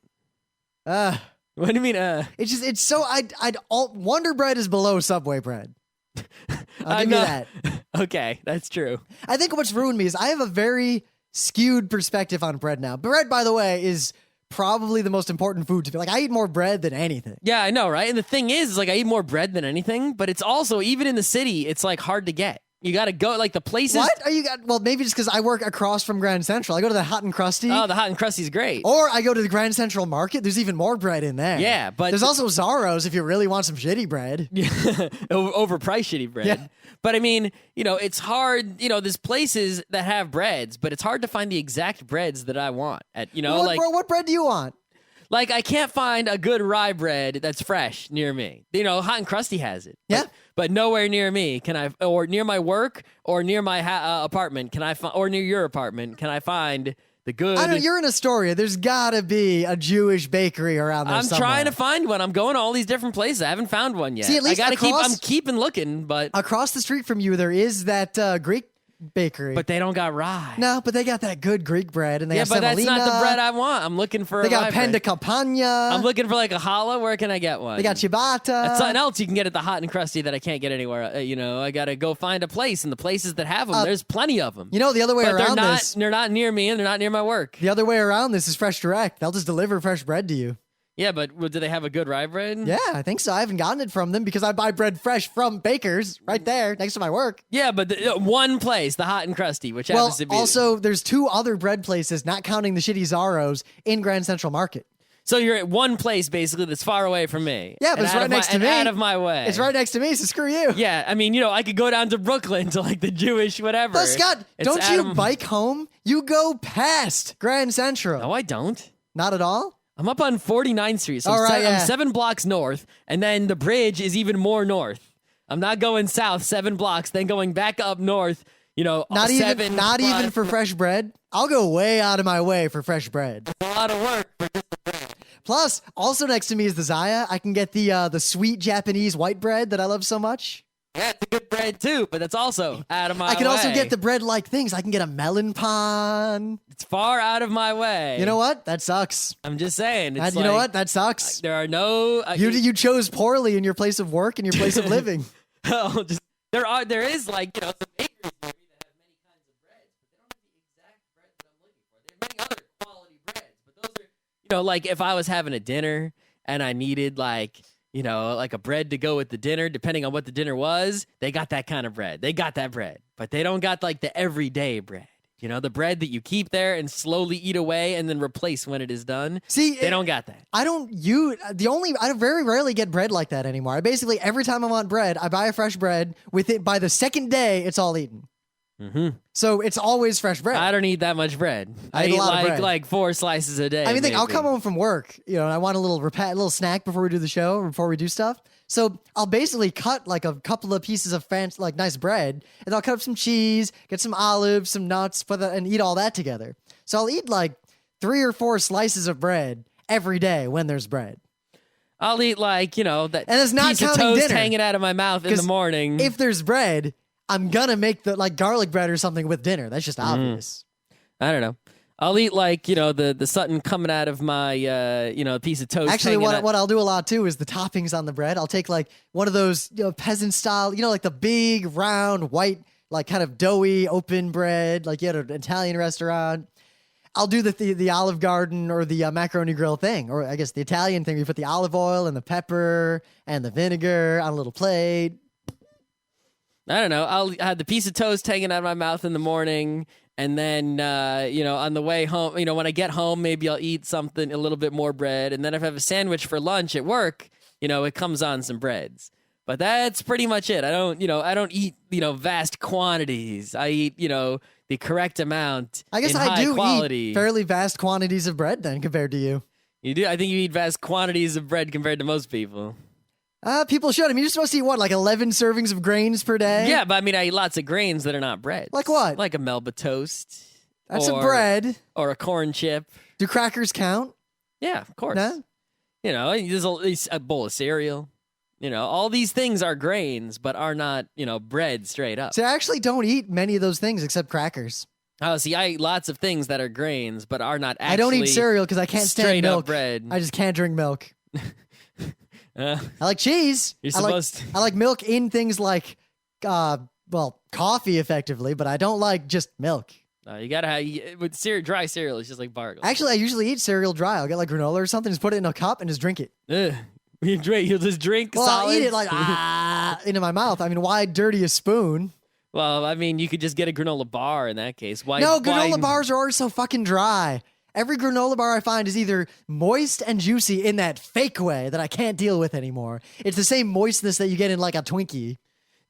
Uh, What do you mean, it's so... Wonder Bread is below Subway bread. I'll give you that. Okay, that's true. I think what's ruined me is I have a very skewed perspective on bread now. Bread, by the way, is probably the most important food to me. Like, I eat more bread than anything. Yeah, I know, right? And the thing is like, I eat more bread than anything, but it's also, even in the city, it's like hard to get. You got to go, like the places. What? Well, maybe just because I work across from Grand Central. I go to the Hot and Crusty. Oh, the Hot and Krusty's great. Or I go to the Grand Central Market. There's even more bread in there. Yeah, but there's also Zaro's if you really want some shitty bread. Overpriced shitty bread. Yeah. But I mean, it's hard. There's places that have breads, but it's hard to find the exact breads that I want. What bread do you want? Like, I can't find a good rye bread that's fresh near me. Hot and Crusty has it. Yeah. But nowhere near me can I, or near my work, or near my apartment, can I find, or near your apartment, can I find the good? I know you're in Astoria. There's gotta be a Jewish bakery around there. I'm somewhere. trying to find one. I'm going to all these different places. I haven't found one yet. See, at least I'm keeping looking, but across the street from you, there is that Greek bakery. But they don't got rye. No, but they got that good Greek bread, and they have but that's not semolina. the bread I want. I'm looking for They a got rye bread. pendacampagna. I'm looking for like a challah. Where can I get one? They got ciabatta. That's something else you can get at the Hot and Crusty that I can't get anywhere. I got to go find a place, and the places that have them, there's plenty of them. The other way But around they're not near me, and they're not near my work. The other way around this is Fresh Direct. They'll just deliver fresh bread to you. Yeah, but do they have a good rye bread? Yeah, I think so. I haven't gotten it from them because I buy bread fresh from bakers right there next to my work. Yeah, but one place, the Hot and Crusty, which happens to be. Also, there's 2 other bread places, not counting the shitty Zaro's, in Grand Central Market. So you're at one place, basically, that's far away from me. Yeah, but it's right next to me. Out of my way. It's right next to me, so screw you. Yeah, I mean, I could go down to Brooklyn to like the Jewish whatever. But Scott, don't you bike home? You go past Grand Central. No, I don't. Not at all? I'm up on 49th Street, so yeah. I'm 7 blocks north, and then the bridge is even more north. I'm not going south 7 blocks, then going back up north, not even for fresh bread. I'll go way out of my way for fresh bread. It's a lot of work for just the bread. Plus, also next to me is the Zaya. I can get the sweet Japanese white bread that I love so much. Yeah, it's a good bread too, but that's also out of my way. I can also get the bread-like things. I can get a melon pan. It's far out of my way. You know what? That sucks. I'm just saying. You know what? That sucks. There are no. You chose poorly in your place of work and your place of living. There is like some bakeries maybe that have many kinds of breads, but they don't have the exact bread that I'm looking for. There are many other quality breads, but those are like if I was having a dinner and I needed like a bread to go with the dinner, depending on what the dinner was, they got that kind of bread. They got that bread, but they don't got like the everyday bread. The bread that you keep there and slowly eat away and then replace when it is done. See, they don't got that. I very rarely get bread like that anymore. I basically, every time I want bread, I buy a fresh bread. By the second day, it's all eaten. So it's always fresh bread. I don't eat that much bread. I eat a lot of bread. like 4 slices a day. I mean, maybe. I'll come home from work, and I want a little snack before we do the show, or before we do stuff. So I'll basically cut like a couple of pieces of nice bread, and I'll cut up some cheese, get some olives, some nuts, and eat all that together. So I'll eat like 3 or 4 slices of bread every day when there's bread. I'll eat that and it's not piece of counting toast dinner. hanging out of my mouth in the morning. If there's bread, I'm gonna make the garlic bread or something with dinner. That's just obvious. I don't know. I'll eat the something coming out of my piece of toast. Actually, what I'll do a lot too is the toppings on the bread. I'll take like one of those peasant style, like the big round white kind of doughy open bread like you at an Italian restaurant. I'll do the Olive Garden or the macaroni grill thing, or I guess the Italian thing. You put the olive oil and the pepper and the vinegar on a little plate. I don't know. I'll have the piece of toast hanging out of my mouth in the morning. And then, on the way home, when I get home, maybe I'll eat something, a little bit more bread. And then if I have a sandwich for lunch at work, it comes on some breads. But that's pretty much it. I don't eat, vast quantities. I eat, the correct amount. I guess in I high do quality. eat fairly vast quantities of bread then compared to you. You do? I think you eat vast quantities of bread compared to most people. People should. I mean, you're supposed to eat what, like 11 servings of grains per day? Yeah, but I mean, I eat lots of grains that are not bread. Like what? Like a Melba toast. That's a bread. Or a corn chip. Do crackers count? Yeah, of course. No? There's a bowl of cereal. All these things are grains, but are not, bread straight up. So I actually don't eat many of those things except crackers. Oh, see, I eat lots of things that are grains, but are not actually I don't eat cereal because I can't stand straight milk. up bread. I just can't drink milk. I like cheese. You're supposed I like milk in things like, coffee effectively, but I don't like just milk. You gotta have with dry cereal. It's just like bargain. Actually, I usually eat cereal dry. I'll get like granola or something, just put it in a cup and just drink it. You'll just drink solids? I'll eat it like into my mouth. I mean, why dirty a spoon? Well, I mean, you could just get a granola bar in that case. Granola bars are always so fucking dry. Every granola bar I find is either moist and juicy in that fake way that I can't deal with anymore. It's the same moistness that you get in like a Twinkie.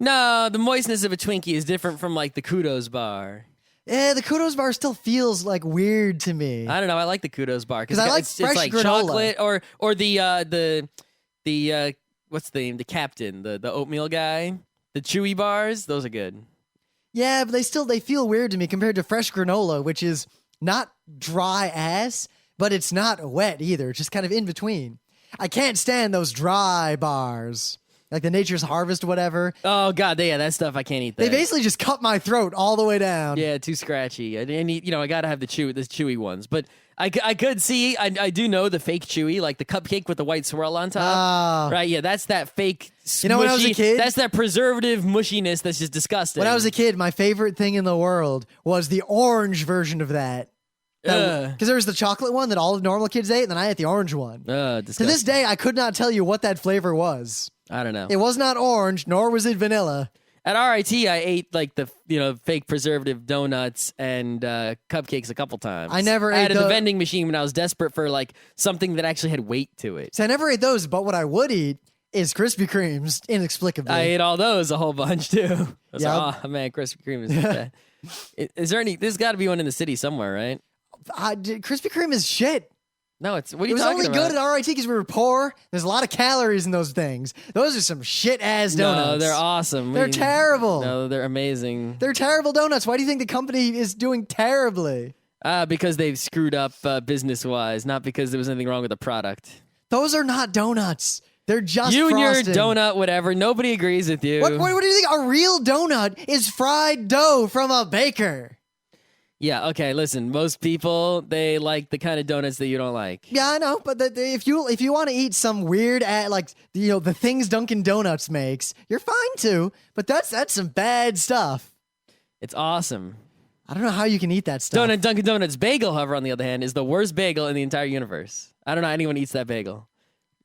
No, the moistness of a Twinkie is different from like the Kudos bar. Yeah, the Kudos bar still feels like weird to me. I don't know. I like the Kudos bar because I like it's fresh like granola. chocolate or the what's the name? The Captain, the oatmeal guy, the chewy bars. Those are good. Yeah, but they feel weird to me compared to fresh granola, which is not dry ass, but it's not wet either. It's just kind of in between. I can't stand those dry bars. Like the Nature's Harvest, whatever. Oh, God, that stuff, I can't eat that. They basically just cut my throat all the way down. Yeah, too scratchy. I need, I gotta have the chewy ones. But I could see, I do know the fake chewy, like the cupcake with the white swirl on top. Right, yeah, that's that fake smushy, when I was a kid? That's that preservative mushiness that's just disgusting. When I was a kid, my favorite thing in the world was the orange version of that. Because there was the chocolate one that all normal kids ate, and then I ate the orange one. Disgusting. To this day, I could not tell you what that flavor was. I don't know. It was not orange, nor was it vanilla. At RIT, I ate like the fake preservative donuts and cupcakes a couple times. I never ate at the vending machine when I was desperate for like something that actually had weight to it. So I never ate those, but what I would eat is Krispy Kremes, inexplicably. I ate all those a whole bunch too. I was Yep. like, oh man, Krispy Kreme is bad. Is there any? There's got to be one in the city somewhere, right? Krispy Kreme is shit. No, it's what are you It was talking only about? good at RIT because we were poor. There's a lot of calories in those things. Those are some shit ass donuts. No, they're awesome. They're terrible. No, they're amazing. They're terrible donuts. Why do you think the company is doing terribly? Because they've screwed up business wise, not because there was anything wrong with the product. Those are not donuts. They're just you and frosting. your donut, whatever. Nobody agrees with you. What do you think? A real donut is fried dough from a baker. Yeah, okay, listen. Most people, they like the kind of donuts that you don't like. Yeah, I know, but if you want to eat some weird the things Dunkin' Donuts makes, you're fine too. But that's some bad stuff. It's awesome. I don't know how you can eat that stuff. Dunkin' Donuts bagel, however, on the other hand, is the worst bagel in the entire universe. I don't know anyone eats that bagel.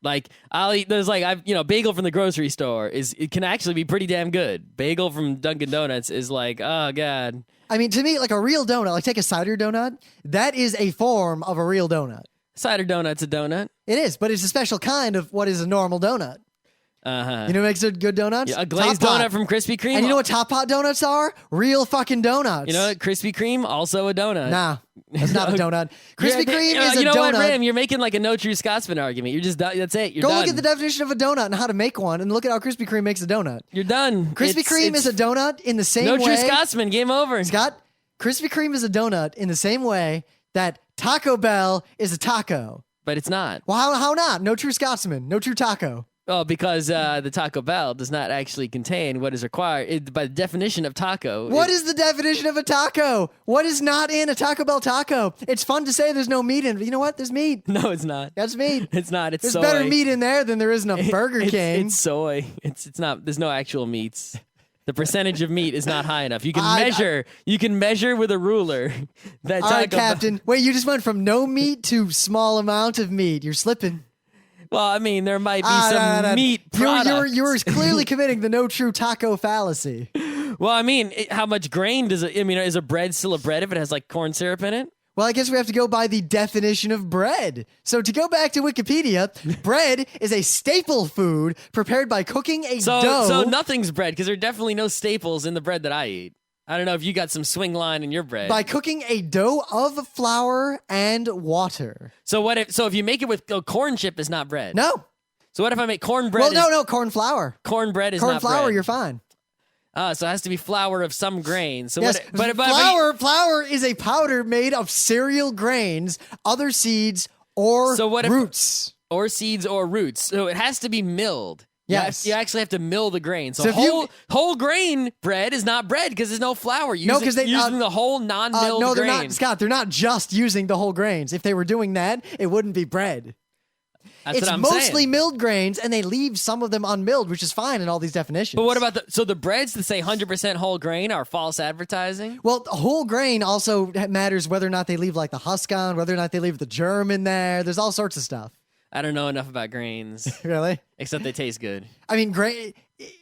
Like I'll eat. There's like bagel from the grocery store it can actually be pretty damn good. Bagel from Dunkin' Donuts is like, oh god. I mean, to me, like a real donut, like take a cider donut, that is a form of a real donut. Cider donut's a donut. It is, but it's a special kind of what is a normal donut. Uh-huh. You know what makes a good donuts? Yeah, a glazed Top Pot. donut from Krispy Kreme. And you know what Top Pot donuts are? Real fucking donuts. You know what? Krispy Kreme, also a donut. Nah, that's not a donut. Krispy Kreme is a you know donut. what, Ram? You're making like a no true Scotsman argument. You're just that's it. You're Go done. look at the definition of a donut and how to make one, and look at how Krispy Kreme makes a donut. You're done. Krispy Kreme is a donut in the same way. No true Scotsman. Game over. Scott, Krispy Kreme is a donut in the same way that Taco Bell is a taco. But it's not. Well, how not? No true Scotsman. No true taco. Well, because the Taco Bell does not actually contain what is required by the definition of taco. What is the definition of a taco? What is not in a Taco Bell taco? It's fun to say there's no meat in it. You know what? There's meat. No, it's not. That's meat. It's not. It's There's soy. better meat in there than there is in a Burger King. It's soy. It's not. There's no actual meats. The percentage of meat is not high enough. You can measure with a ruler. That All right, Taco Captain. Wait, you just went from no meat to small amount of meat. You're slipping. Well, I mean, there might be some meat products. You were clearly committing the no true taco fallacy. Well, I mean, how much grain does it? I mean, is a bread still a bread if it has like corn syrup in it? Well, I guess we have to go by the definition of bread. So to go back to Wikipedia, bread is a staple food prepared by cooking a dough. So nothing's bread because there are definitely no staples in the bread that I eat. I don't know if you got some swing line in your bread. By cooking a dough of flour and water. So if you make it with corn chip, is not bread? No. So what if I make cornbread? Well, no, corn flour. Cornbread is corn not flour. bread. You're fine. So it has to be flour of some grain. So yes, but flour is a powder made of cereal grains, other seeds, or roots. Or seeds or roots. So it has to be milled. Yes. You actually have to mill the grain. So whole grain bread is not bread because there's no flour. Because they're using the whole non-milled no, they're grain. not, Scott. They're not just using the whole grains. If they were doing that, it wouldn't be bread. That's what I'm mostly saying. milled grains, and they leave some of them unmilled, which is fine in all these definitions. But what about the breads that say 100% whole grain are false advertising? Well, whole grain also matters whether or not they leave like the husk on, whether or not they leave the germ in there. There's all sorts of stuff. I don't know enough about grains. Really? Except they taste good. I mean,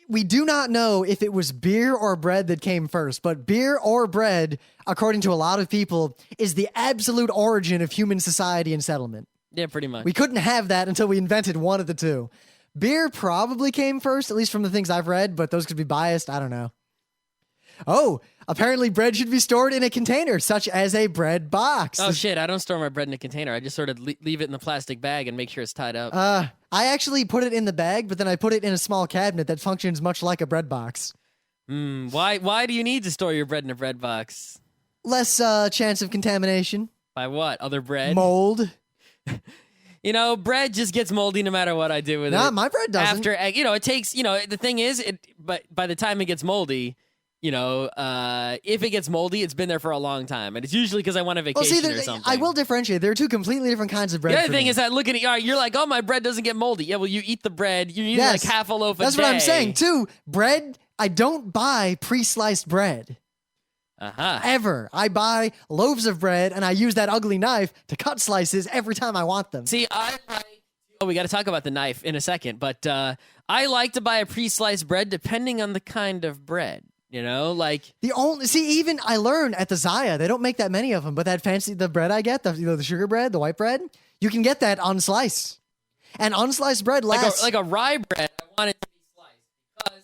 we do not know if it was beer or bread that came first, but beer or bread, according to a lot of people, is the absolute origin of human society and settlement. Yeah, pretty much. We couldn't have that until we invented one of the two. Beer probably came first, at least from the things I've read, but those could be biased. I don't know. Oh, apparently bread should be stored in a container, such as a bread box. Oh, shit. I don't store my bread in a container. I just sort of leave it in the plastic bag and make sure it's tied up. I actually put it in the bag, but then I put it in a small cabinet that functions much like a bread box. Why do you need to store your bread in a bread box? Less chance of contamination. By what? Other bread? Mold. You know, bread just gets moldy no matter what I do with it. No, my bread doesn't. After, it takes, the thing is, but by the time it gets moldy, if it gets moldy, it's been there for a long time. And it's usually because I went on vacation or something. I will differentiate. There are two completely different kinds of bread. The other thing is that looking at you're like, oh, my bread doesn't get moldy. Yeah, well, you eat the bread. You eat like half a loaf a day. That's what I'm saying, too. Bread, I don't buy pre-sliced bread. Uh-huh. Ever. I buy loaves of bread, and I use that ugly knife to cut slices every time I want them. See, we got to talk about the knife in a second, but I like to buy a pre-sliced bread depending on the kind of bread. Even I learned at the Zaya, they don't make that many of them, but the bread I get, the sugar bread, the white bread, you can get that unsliced. And unsliced bread lasts. Like a rye bread, I want it to be sliced because they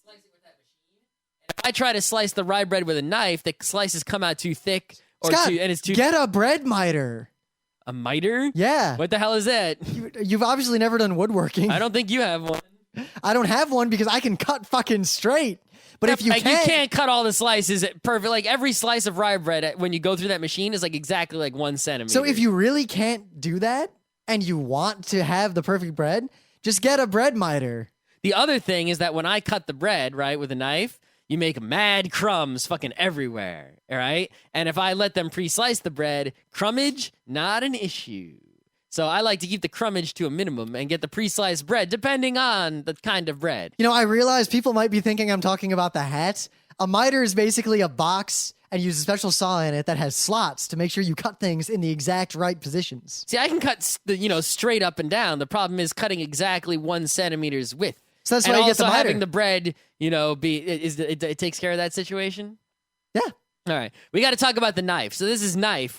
slice it with that machine. And if I try to slice the rye bread with a knife, the slices come out too thick and it's too. Get a bread miter. A miter? Yeah. What the hell is that? You've obviously never done woodworking. I don't think you have one. I don't have one because I can cut fucking straight. But if you can't cut all the slices perfect. Like every slice of rye bread, when you go through that machine, is like exactly like 1 centimeter. So if you really can't do that and you want to have the perfect bread, just get a bread miter. The other thing is that when I cut the bread, right, with a knife, you make mad crumbs fucking everywhere, all right? And if I let them pre-slice the bread, crumbage, not an issue. So I like to keep the crumbage to a minimum and get the pre-sliced bread, depending on the kind of bread. I realize people might be thinking I'm talking about the hat. A miter is basically a box and you use a special saw in it that has slots to make sure you cut things in the exact right positions. See, I can cut, straight up and down. The problem is cutting exactly 1 centimeter's width. So that's why you get the miter. Having the bread, it takes care of that situation. Yeah. All right, we got to talk about the knife. So this is knife.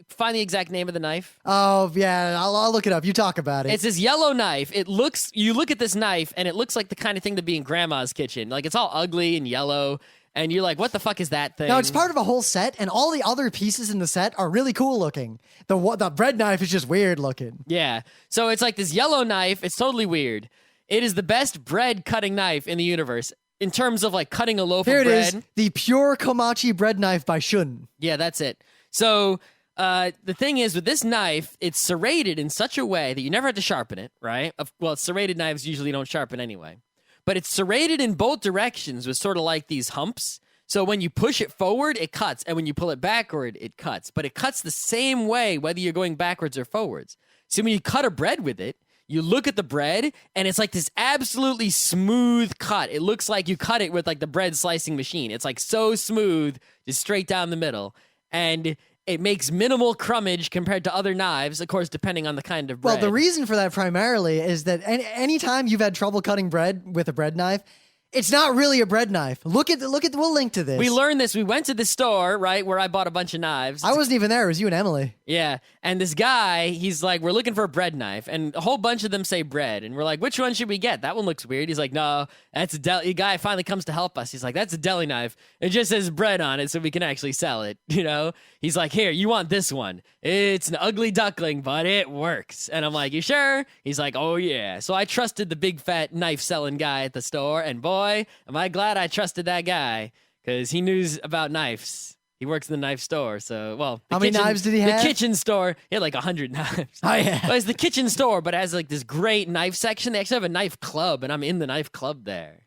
Find the exact name of the knife? Oh yeah, I'll look it up. You talk about it. It's this yellow knife. You look at this knife, and it looks like the kind of thing that'd be in grandma's kitchen. Like it's all ugly and yellow, and you're like, what the fuck is that thing? No, it's part of a whole set, and all the other pieces in the set are really cool looking. The bread knife is just weird looking. Yeah. So it's like this yellow knife. It's totally weird. It is the best bread cutting knife in the universe. In terms of like cutting a loaf of bread. Here it is, the Pure Komachi bread knife by Shun. Yeah, that's it. So the thing is with this knife, it's serrated in such a way that you never have to sharpen it, right? Well, serrated knives usually don't sharpen anyway. But it's serrated in both directions with sort of like these humps. So when you push it forward, it cuts. And when you pull it backward, it cuts. But it cuts the same way whether you're going backwards or forwards. So when you cut a bread with it, you look at the bread, and it's like this absolutely smooth cut. It looks like you cut it with like the bread slicing machine. It's like so smooth, just straight down the middle. And it makes minimal crumbage compared to other knives, of course, depending on the kind of bread. Well, the reason for that primarily is that anytime you've had trouble cutting bread with a bread knife, it's not really a bread knife. Look at we'll link to this. We learned this. We went to the store, right, where I bought a bunch of knives. I wasn't even there. It was you and Emily. Yeah. And this guy, he's like, we're looking for a bread knife. And a whole bunch of them say bread. And we're like, which one should we get? That one looks weird. He's like, no, that's a deli. The guy finally comes to help us. He's like, that's a deli knife. It just says bread on it so we can actually sell it. You know? He's like, here, you want this one. It's an ugly duckling, but it works. And I'm like, you sure? He's like, oh, yeah. So I trusted the big fat knife selling guy at the store. And boy, am I glad I trusted that guy because he knew about knives. He works in the knife store, so, well... How many knives did he have? The kitchen store, he had like 100 knives. Oh, yeah. But it's the kitchen store, but it has like this great knife section. They actually have a knife club, and I'm in the knife club there.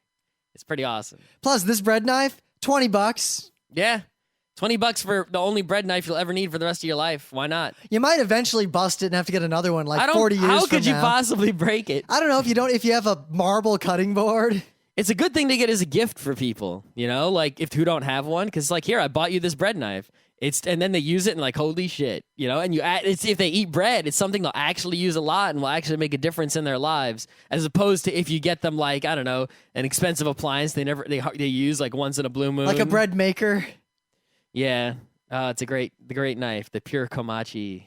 It's pretty awesome. Plus, this bread knife, $20. Yeah. $20 for the only bread knife you'll ever need for the rest of your life. Why not? You might eventually bust it and have to get another one like 40 years from now. How could you possibly break it? I don't know if you have a marble cutting board. It's a good thing to get as a gift for people, you know, like who don't have one, because like here I bought you this bread knife. And then they use it and like holy shit, you know. And if they eat bread, it's something they'll actually use a lot and will actually make a difference in their lives, as opposed to if you get them like I don't know an expensive appliance they use like once in a blue moon, like a bread maker. Yeah, it's the great knife, the Pure Komachi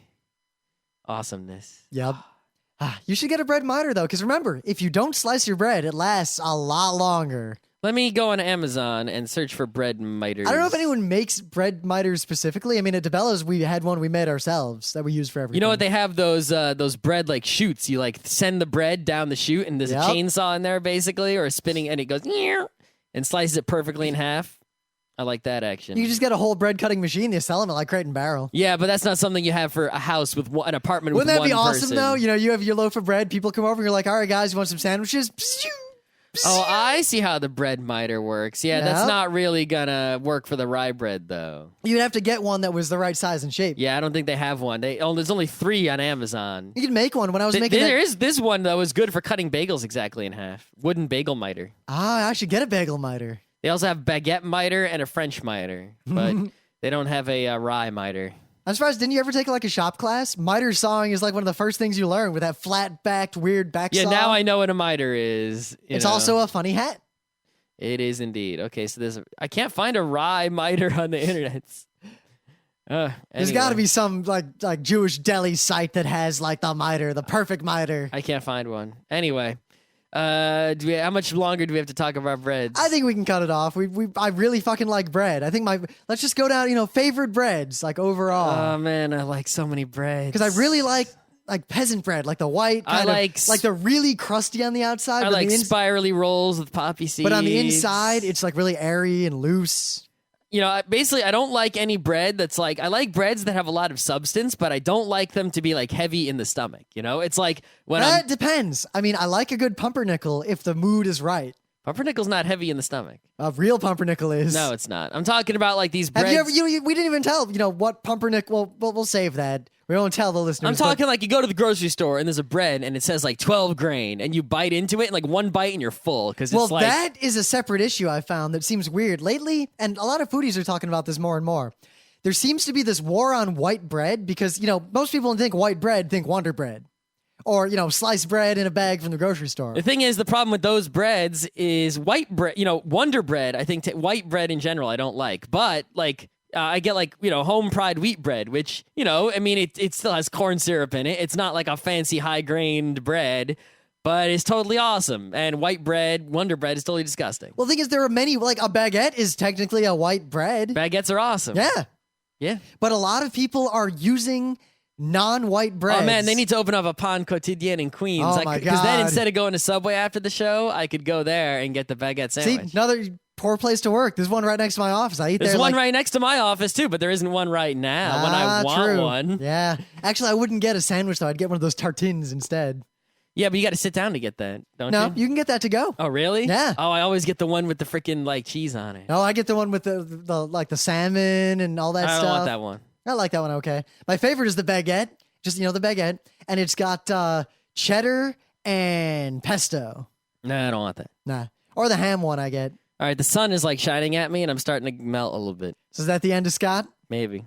awesomeness. Yep. You should get a bread miter, though, because remember, if you don't slice your bread, it lasts a lot longer. Let me go on Amazon and search for bread miters. I don't know if anyone makes bread miters specifically. I mean, at DeBella's, we had one we made ourselves that we use for everything. You know what? They have those bread, like, chutes. You, like, send the bread down the chute, and there's a chainsaw in there, basically, or a spinning, and it goes, and slices it perfectly in half. I like that action. You can just get a whole bread cutting machine. They sell them at like Crate and Barrel. Yeah, but that's not something you have for a house with an apartment with one person. Wouldn't that be awesome, though? You know, you have your loaf of bread. People come over and you're like, all right, guys, you want some sandwiches? Oh, I see how the bread miter works. Yeah, that's not really gonna work for the rye bread, though. You'd have to get one that was the right size and shape. Yeah, I don't think they have one. There's only 3 on Amazon. You can make one. When I was making there is this one that was good for cutting bagels exactly in half. Wooden bagel miter. Ah, I should get a bagel miter. They also have baguette miter and a French miter, but they don't have a rye miter. I'm surprised, didn't you ever take like a shop class? Miter sawing is like one of the first things you learn with that flat-backed, weird back saw. Yeah, now I know what a miter is. It's also a funny hat. It is indeed. Okay, so I can't find a rye miter on the internet. There's got to be some like Jewish deli site that has like the miter, the perfect miter. I can't find one. Anyway. How much longer do we have to talk about breads? I think we can cut it off. I really fucking like bread. I think let's just go down, favorite breads, like overall. Oh man, I like so many breads. Because I really like peasant bread, like the white kind of, like the really crusty on the outside. I like spirally rolls with poppy seeds. But on the inside, it's like really airy and loose. You know, basically, I don't like any bread that's like, I like breads that have a lot of substance, but I don't like them to be like heavy in the stomach. You know, it's like when that depends. I mean, I like a good pumpernickel if the mood is right. Pumpernickel's not heavy in the stomach. A real pumpernickel is. No, it's not. I'm talking about like these breads. Have you ever, we didn't even tell, what pumpernickel, we'll save that. We won't tell the listeners. I'm talking like you go to the grocery store and there's a bread and it says like 12 grain and you bite into it and like one bite and you're full because it's like... Well, that is a separate issue I found that seems weird lately, and a lot of foodies are talking about this more and more. There seems to be this war on white bread because, most people think white bread think Wonder Bread. Or, sliced bread in a bag from the grocery store. The thing is, the problem with those breads is white bread, Wonder Bread, I think white bread in general I don't like. But, like, I get like, home pride wheat bread, which, I mean, it still has corn syrup in it. It's not like a fancy high-grained bread, but it's totally awesome. And white bread, Wonder Bread, is totally disgusting. Well, the thing is, there are many, like a baguette is technically a white bread. Baguettes are awesome. Yeah. Yeah. But a lot of people are using non-white breads. Oh, man, they need to open up a Pan Quotidien in Queens. Oh, my God. Because then instead of going to Subway after the show, I could go there and get the baguette sandwich. See, another poor place to work. There's one right next to my office. I eat there. There's one right next to my office, too, but there isn't one right now when I want one. Yeah. Actually, I wouldn't get a sandwich, though. I'd get one of those tartines instead. Yeah, but you got to sit down to get that, don't you? No, you can get that to go. Oh, really? Yeah. Oh, I always get the one with the freaking, like, cheese on it. No, I get the one with the salmon and all that stuff. I don't want that one. I like that one, okay. My favorite is the baguette. Just, the baguette. And it's got cheddar and pesto. No, I don't want that. Nah. Or the ham one I get. All right, the sun is, like, shining at me, and I'm starting to melt a little bit. So is that the end of Scott? Maybe.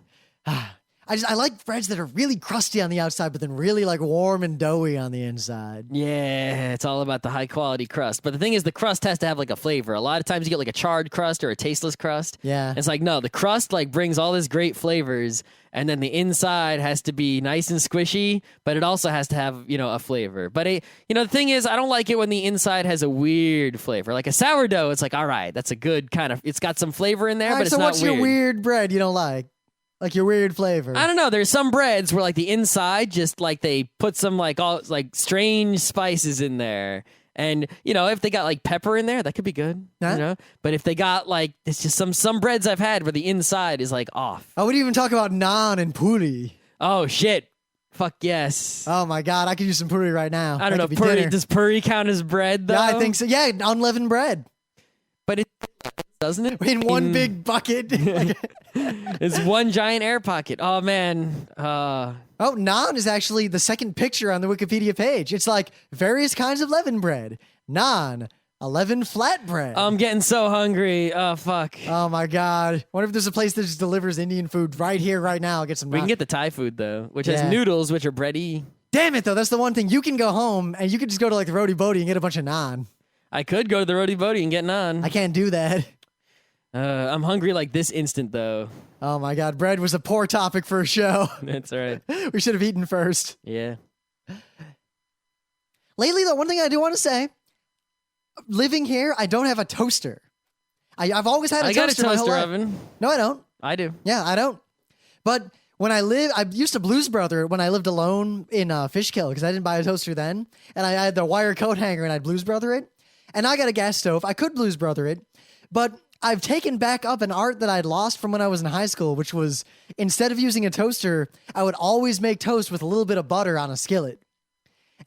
I like breads that are really crusty on the outside, but then really like warm and doughy on the inside. Yeah, it's all about the high quality crust. But the thing is, the crust has to have like a flavor. A lot of times you get like a charred crust or a tasteless crust. Yeah. It's like, no, the crust like brings all this great flavors, and then the inside has to be nice and squishy, but it also has to have, a flavor. But the thing is, I don't like it when the inside has a weird flavor. Like a sourdough, it's like, all right, that's a good kind of, it's got some flavor in there, but it's so not what's weird. your weird bread you don't like? Like your weird flavor. I don't know. There's some breads where like the inside just like they put some like all like strange spices in there. And if they got like pepper in there, that could be good. Huh? But if they got like it's just some breads I've had where the inside is like off. I wouldn't even talk about naan and puri. Oh shit. Fuck yes. Oh my God, I could use some puri right now. I don't know. Puri, does puri count as bread though? Yeah, I think so. Yeah, unleavened bread. But it doesn't it? In one big bucket. It's one giant air pocket. Oh man. Oh, naan is actually the second picture on the Wikipedia page. It's like various kinds of leavened bread. Naan, 11 flatbread. I'm getting so hungry. Oh fuck. Oh my God. Wonder if there's a place that just delivers Indian food right here, right now. I'll get some. We naan. can get the Thai food though, which has noodles, which are bready. Damn it though, that's the one thing. You can go home and you can just go to like the Roti Bodhi and get a bunch of naan. I could go to the Roti Bodhi and get naan. I can't do that. I'm hungry like this instant, though. Oh, my God. Bread was a poor topic for a show. That's all right. We should have eaten first. Yeah. Lately, though, one thing I do want to say, living here, I don't have a toaster. I've always had a toaster. I got a toaster my whole oven. Life. No, I don't. I do. Yeah, I don't. But when I used to Blues Brother when I lived alone in Fishkill because I didn't buy a toaster then. And I had the wire coat hanger and I'd Blues Brother it. And I got a gas stove. I could Blues Brother it. But I've taken back up an art that I'd lost from when I was in high school, which was instead of using a toaster, I would always make toast with a little bit of butter on a skillet.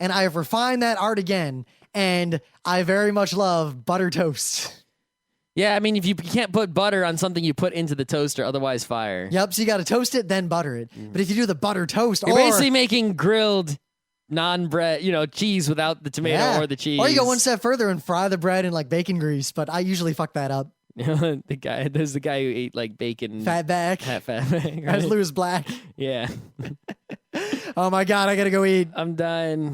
And I have refined that art again, and I very much love butter toast. Yeah, I mean, if you can't put butter on something you put into the toaster, otherwise fire. Yep, so you got to toast it, then butter it. But if you do the butter toast, you're basically making grilled non-bread, cheese without the tomato or the cheese. Or you go one step further and fry the bread in like bacon grease, but I usually fuck that up. There's the guy who ate like bacon. Fatback. Fatback. Right? As Lewis Black. Yeah. Oh my God, I gotta go eat. I'm done.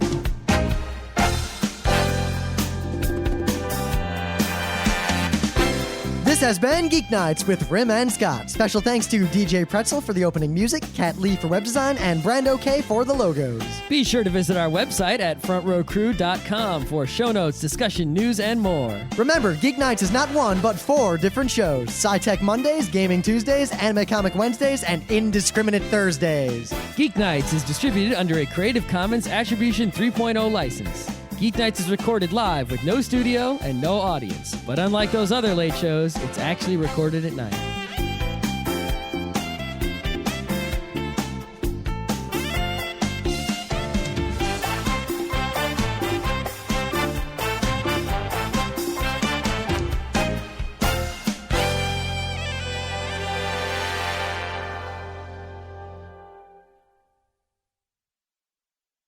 This has been Geeknights with Rim and Scott. Special thanks to DJ Pretzel for the opening music, Kat Lee for web design, and Brando K for the logos. Be sure to visit our website at frontrowcrew.com for show notes, discussion, news, and more. Remember, Geeknights is not one, but 4 different shows. Sci-Tech Mondays, Gaming Tuesdays, Anime Comic Wednesdays, and Indiscriminate Thursdays. Geeknights is distributed under a Creative Commons Attribution 3.0 license. Geeknights is recorded live with no studio and no audience. But unlike those other late shows, it's actually recorded at night.